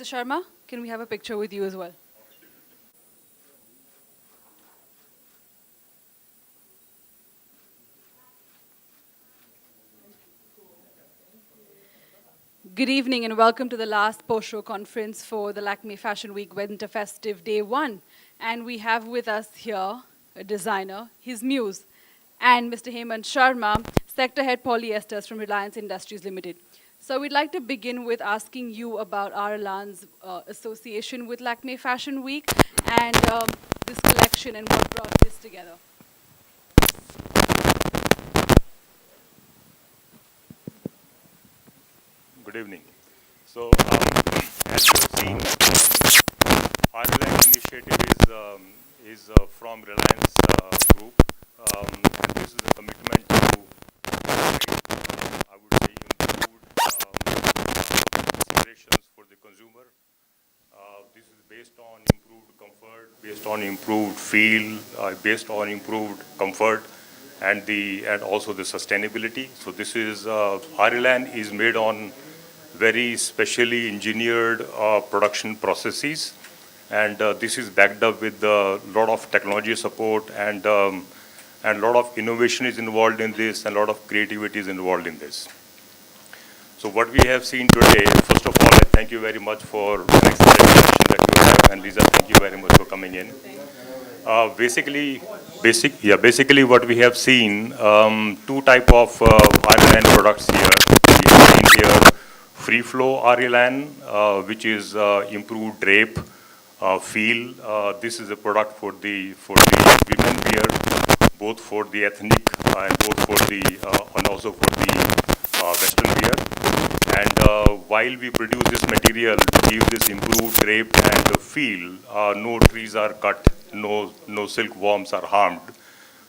Mr. Sharma, can we have a picture with you as well? Good evening and welcome to the last post-show conference for the Lakme Fashion Week Winter Festive Day 1. And we have with us here a designer, his muse, and Mr. Hemant Sharma, Sector Head Polyesters from Reliance Industries Limited. So we'd like to begin with asking you about Aralan's association with Lakme Fashion Week and this collection and what brought this together. Good evening. So, as you have seen, Ireland initiative is from Reliance Group, and this is a commitment to, I would say, improved considerations for the consumer. This is based on improved comfort, based on improved feel, based on improved comfort, and also the sustainability. So this is Ireland is made on very specially engineered production processes, and this is backed up with a lot of technology support and a lot of innovation is involved in this and a lot of creativity is involved in this. So what we have seen today, first of all, I thank you very much for an excellent discussion that you have, and Lisa, thank you very much for coming in. Basically what we have seen, two type of Ireland products here. We have seen here free flow Ireland, which is improved drape feel. This is a product for the women wear, both for the ethnic and both for the and also for the western wear. And while we produce this material to give this improved drape and feel, no trees are cut, no silkworms are harmed.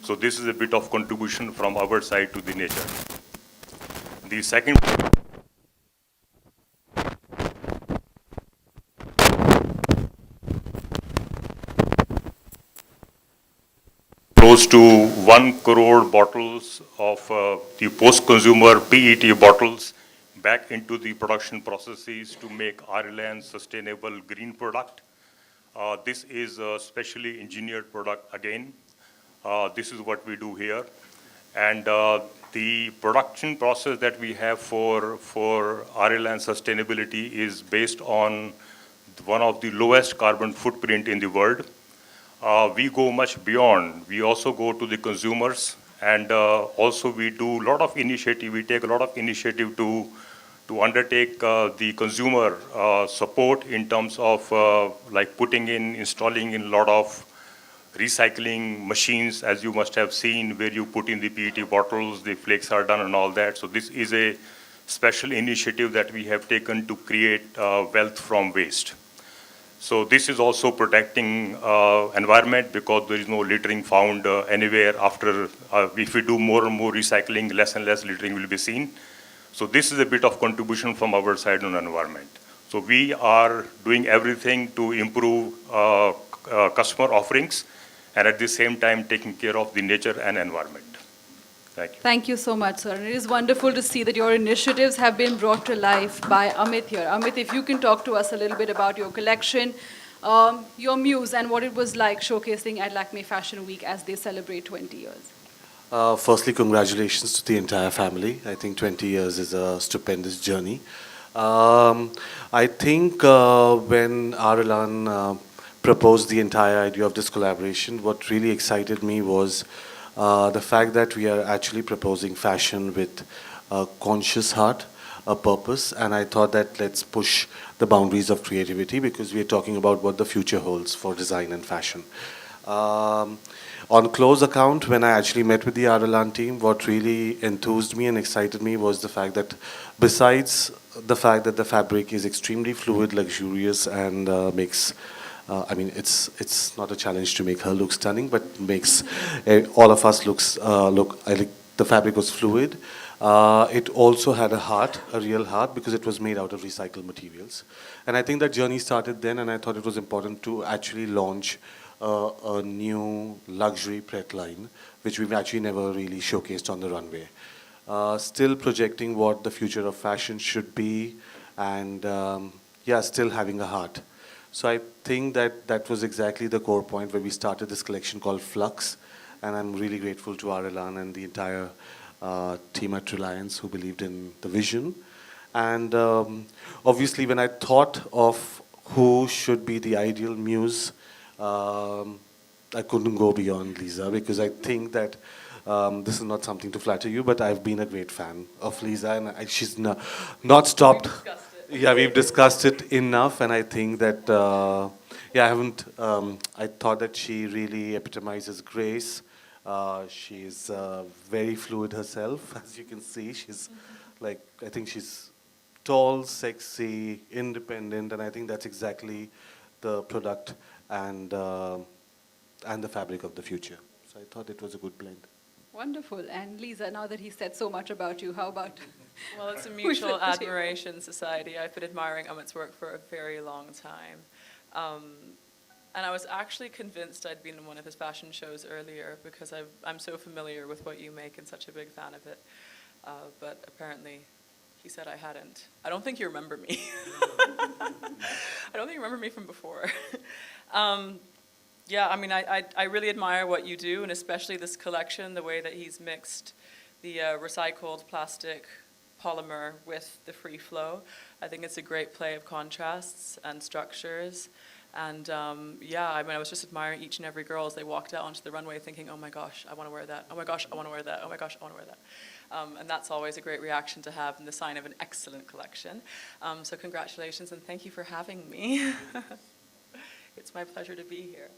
So this is a bit of contribution from our side to the nature. The second close to 1 crore bottles of the post-consumer PET bottles back into the production processes to make Ireland sustainable green product. This is a specially engineered product again. This is what we do here. And the production process that we have for Ireland sustainability is based on one of the lowest carbon footprint in the world. We go much beyond. We also go to the consumers, and also we do a lot of initiative. We take a lot of initiative to undertake the consumer support in terms of like installing in a lot of recycling machines, as you must have seen, where you put in the PET bottles, the flakes are done and all that. So this is a special initiative that we have taken to create wealth from waste. So this is also protecting environment because there is no littering found anywhere after, if we do more and more recycling, less and less littering will be seen. So this is a bit of contribution from our side on environment. So we are doing everything to improve customer offerings and at the same time taking care of the nature and environment. Thank you. Thank you so much, sir. And it is wonderful to see that your initiatives have been brought to life by Amit here. Amit, if you can talk to us a little bit about your collection, your muse, and what it was like showcasing at Lakme Fashion Week as they celebrate 20 years. Firstly, congratulations to the entire family. I think 20 years is a stupendous journey. I think when Aralan proposed the entire idea of this collaboration, what really excited me was the fact that we are actually proposing fashion with a conscious heart, a purpose, and I thought that let's push the boundaries of creativity because we are talking about what the future holds for design and fashion. On close account, when I actually met with the Aralan team, what really enthused me and excited me was the fact that besides the fact that the fabric is extremely fluid, luxurious, and makes I mean, it's not a challenge to make her look stunning, but makes all of us look. The fabric was fluid. It also had a heart, a real heart, because it was made out of recycled materials. And I think that journey started then, and I thought it was important to actually launch a new luxury pret line, which we've actually never really showcased on the runway. Still projecting what the future of fashion should be, and yeah, still having a heart. So I think that that was exactly the core point where we started this collection called Flux, and I'm really grateful to Arilan and the entire team at Reliance who believed in the vision. And obviously, when I thought of who should be the ideal muse, um, I couldn't go beyond Lisa because I think that this is not something to flatter you, but I've been a great fan of Lisa, and she's not stopped. Yeah, we've discussed it enough, and I think that yeah, I haven't. I thought that she really epitomizes grace. She's very fluid herself, as you can see. She's like, I think she's tall, sexy, independent, and I think that's exactly the product and and the fabric of the future. So I thought it was a good blend. Wonderful. And Lisa, now that he said so much about you, how about Well, it's a Who should mutual the table? admiration society. I've been admiring Amit's work for a very long time. And I was actually convinced I'd been in one of his fashion shows earlier because I'm so familiar with what you make and such a big fan of it. But apparently he said I hadn't. I don't think you remember me. I don't think you remember me from before. Yeah, I mean, I really admire what you do, and especially this collection, the way that he's mixed the recycled plastic polymer with the free flow. I think it's a great play of contrasts and structures. And yeah, I mean, I was just admiring each and every girl as they walked out onto the runway thinking, oh my gosh, I want to wear that. Oh my gosh, I want to wear that. Oh my gosh, I want to wear that. And that's always a great reaction to have and the sign of an excellent collection. So congratulations and thank you for having me. It's my pleasure to be here.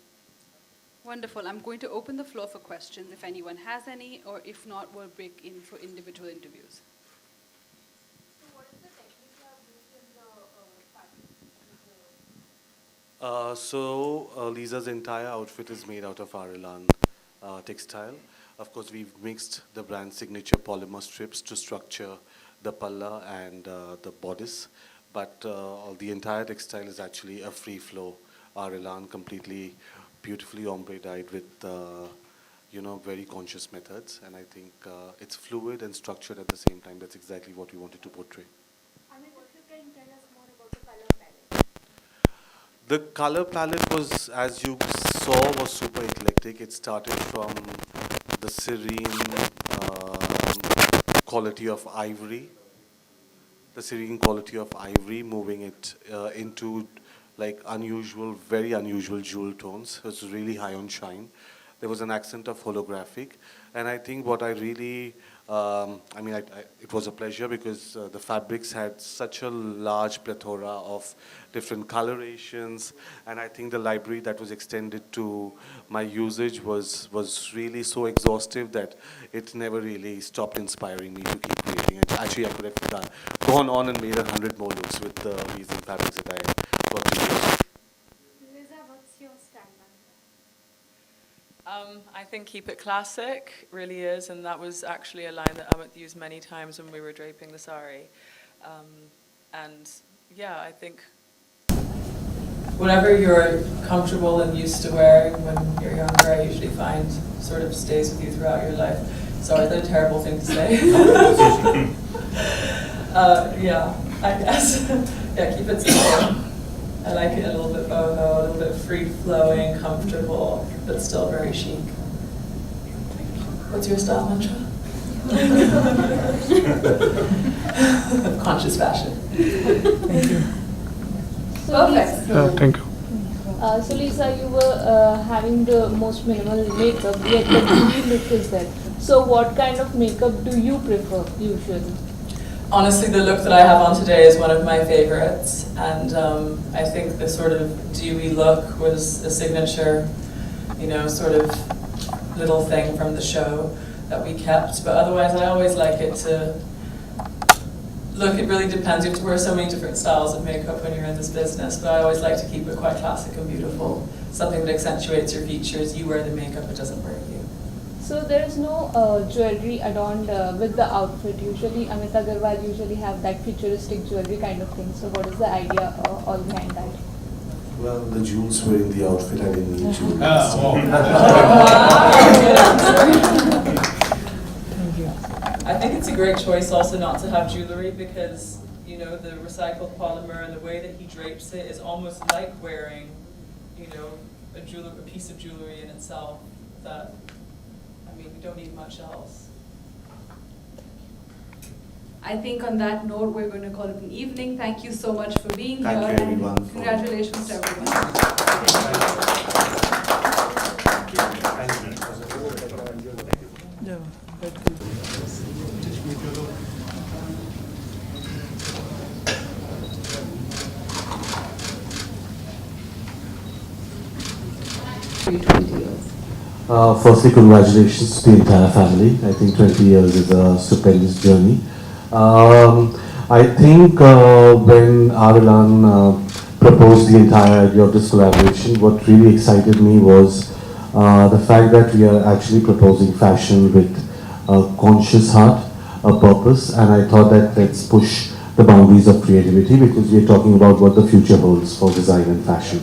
Wonderful. I'm going to open the floor for questions if anyone has any, or if not, we'll break in for individual interviews. Lisa's entire outfit is made out of Arilan textile. Of course, we've mixed the brand signature polymer strips to structure the palla and the bodice, but the entire textile is actually a free flow Arilan, completely beautifully ombre dyed with very conscious methods, and I think it's fluid and structured at the same time. That's exactly what we wanted to portray. If you can tell us more about the color palette. The color palette was, as you saw, was super eclectic. It started from the serene quality of ivory, moving it into like unusual, very unusual jewel tones. It was really high on shine. There was an accent of holographic, and I think what I really, it was a pleasure because the fabrics had such a large plethora of different colorations, and I think the library that was extended to my usage was really so exhaustive that it never really stopped inspiring me to keep creating. And actually, I could have gone on and made 100 more looks with the amazing fabrics that I got to use. Lisa, what's your stand on I think keep it classic really is, and that was actually a line that Amit used many times when we were draping the sari. And yeah, I think whatever you're comfortable and used to wearing when you're younger, I usually find sort of stays with you throughout your life. Sorry, that's a terrible thing to say. Yeah, I guess. Yeah, keep it simple. I like it a little bit boho, a little bit free-flowing, comfortable, but still very chic. What's your style mantra? Conscious fashion. Thank you. Perfect. Thank you. So Lisa, you were having the most minimal makeup, yet the beauty look is there. So what kind of makeup do you prefer usually? Honestly, the look that I have on today is one of my favorites, and I think the sort of dewy look was a signature, sort of little thing from the show that we kept. But otherwise, I always like it to look. It really depends. You have to wear so many different styles of makeup when you're in this business, but I always like to keep it quite classic and beautiful. Something that accentuates your features. You wear the makeup; it doesn't wear you. So there is no jewelry adorned with the outfit. Usually, Amit Agarwal usually have that futuristic jewelry kind of thing. So what is the idea all behind that? Well, the jewels were in the outfit. I didn't need jewels. I think it's a great choice also not to have jewelry because, you know, the recycled polymer and the way that he drapes it is almost like wearing, you know, a piece of jewelry in itself that, I mean, we don't need much else. I think on that note, we're going to call it an evening. Thank you so much for being Thank here. you, everyone, And congratulations to everyone. Firstly, congratulations to the entire family. I think 20 years is a stupendous journey. I think when Arilan proposed the entire idea of this collaboration, what really excited me was the fact that we are actually proposing fashion with a conscious heart, a purpose, and I thought that let's push the boundaries of creativity because we are talking about what the future holds for design and fashion.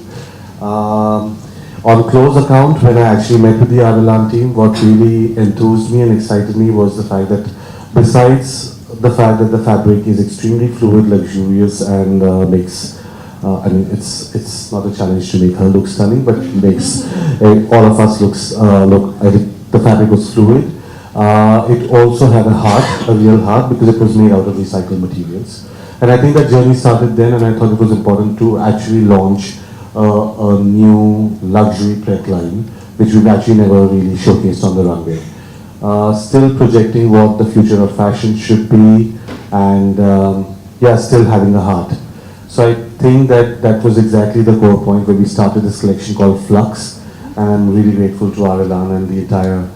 On close account, when I actually met with the Arilan team, what really enthused me and excited me was the fact that besides the fact that the fabric is extremely fluid, luxurious, and makes, I mean, it's not a challenge to make her look stunning, but makes all of us look, I think the fabric was fluid. It also had a heart, a real heart, because it was made out of recycled materials. And I think that journey started then, and I thought it was important to actually launch a new luxury prep line, which we've actually never really showcased on the runway. Still projecting what the future of fashion should be, and yeah, still having a heart. So I think that that was exactly the core point where we started this collection called Flux, and I'm really grateful to Arilan and the entire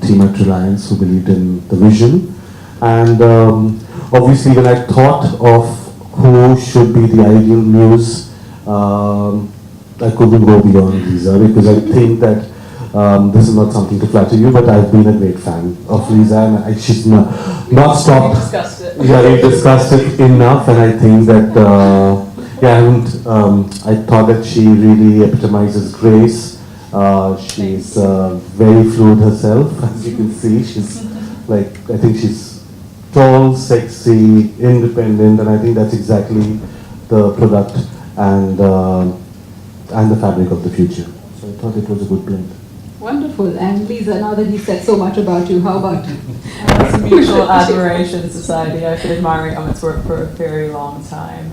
team at Reliance who believed in the vision. And obviously when I thought of who should be the ideal muse, I couldn't go beyond Lisa, because I think that this is not something to flatter you, but I've been a great fan of Lisa, and she's not stopped. We discussed it. Yeah, we discussed it enough, and I think that I thought that she really epitomizes grace. She's very fluid herself, as you can see. She's like, I think she's tall, sexy, independent, and I think that's exactly the product and the fabric of the future. So I thought it was a good blend. Wonderful. And Lisa, now that he said so much about you, how about you? It's a mutual admiration society. I've been admiring Amit's work for a very long time.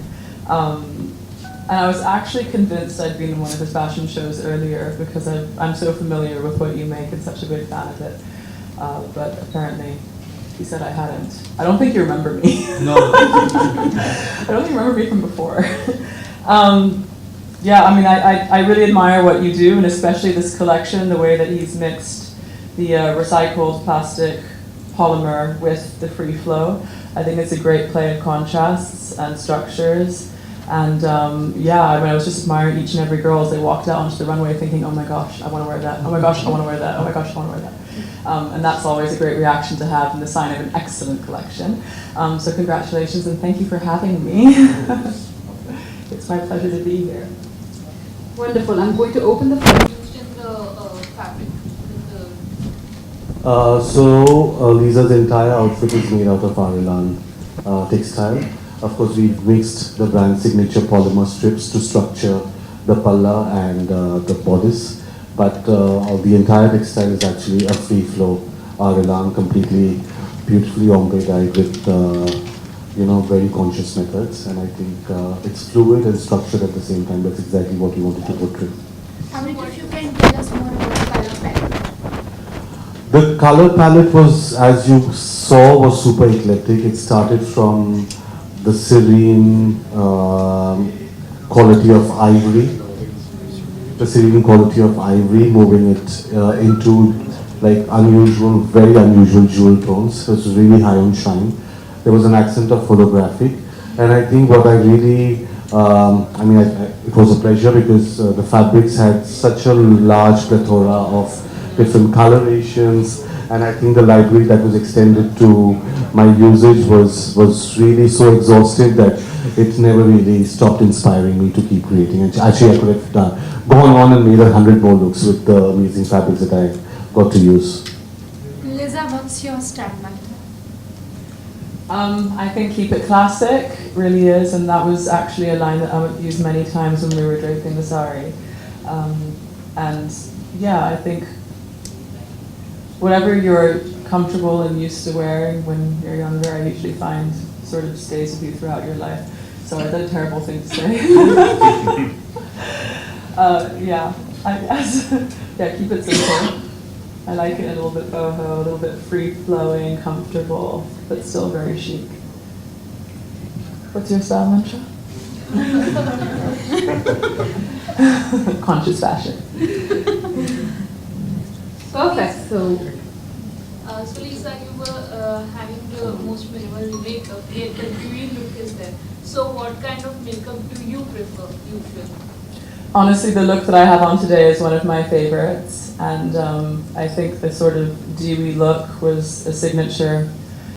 And I was actually convinced I'd been in one of his fashion shows earlier because I'm so familiar with what you make and such a big fan of it. But apparently he said I hadn't. I don't think you remember me. No. I don't think you remember me from before. Yeah, I mean, I really admire what you do, and especially this collection, the way that he's mixed the recycled plastic polymer with the free flow. I think it's a great play of contrasts and structures. And yeah, I mean, I was just admiring each and every girl as they walked out onto the runway thinking, oh my gosh, I want to wear that. Oh my gosh, I want to wear that. Oh my gosh, I want to wear that. And that's always a great reaction to have and the sign of an excellent collection. So congratulations and thank you for having me. It's my pleasure to be here. Wonderful. I'm going to open the floor. Used in the fabric. Lisa's entire outfit is made out of Arilan textile. Of course, we've mixed the brand signature polymer strips to structure the palla and the bodice, but the entire textile is actually a free flow Arilan, completely beautifully ombre dyed with very conscious methods, and I think it's fluid and structured at the same time. That's exactly what we wanted to portray. Amit, if you can tell us more about the color palette. The color palette was, as you saw, was super eclectic. It started from the serene quality of ivory, moving it into like very unusual jewel tones. So it was really high on shine. There was an accent of holographic, and I think what I really, it was a pleasure because the fabrics had such a large plethora of different colorations, and I think the library that was extended to my usage was really so exhaustive that it never really stopped inspiring me to keep creating. And actually, I could have gone on and made 100 more looks with the amazing fabrics that I got to use. Lisa, what's your style like? I think keep it classic really is, and that was actually a line that I would use many times when we were draping the sari. And yeah, I think whatever you're comfortable and used to wearing when you're younger, I usually find sort of stays with you throughout your life. Sorry, that's a terrible thing to say. Yeah, I guess. Yeah, keep it simple. I like it a little bit boho, a little bit free-flowing, comfortable, but still very chic. What's your style, mantra? Conscious fashion. Perfect. So, So Lisa, you were having the most minimal makeup, yet the dewy look is there. So what kind of makeup do you prefer usually? Honestly, the look that I have on today is one of my favorites, and I think the sort of dewy look was a signature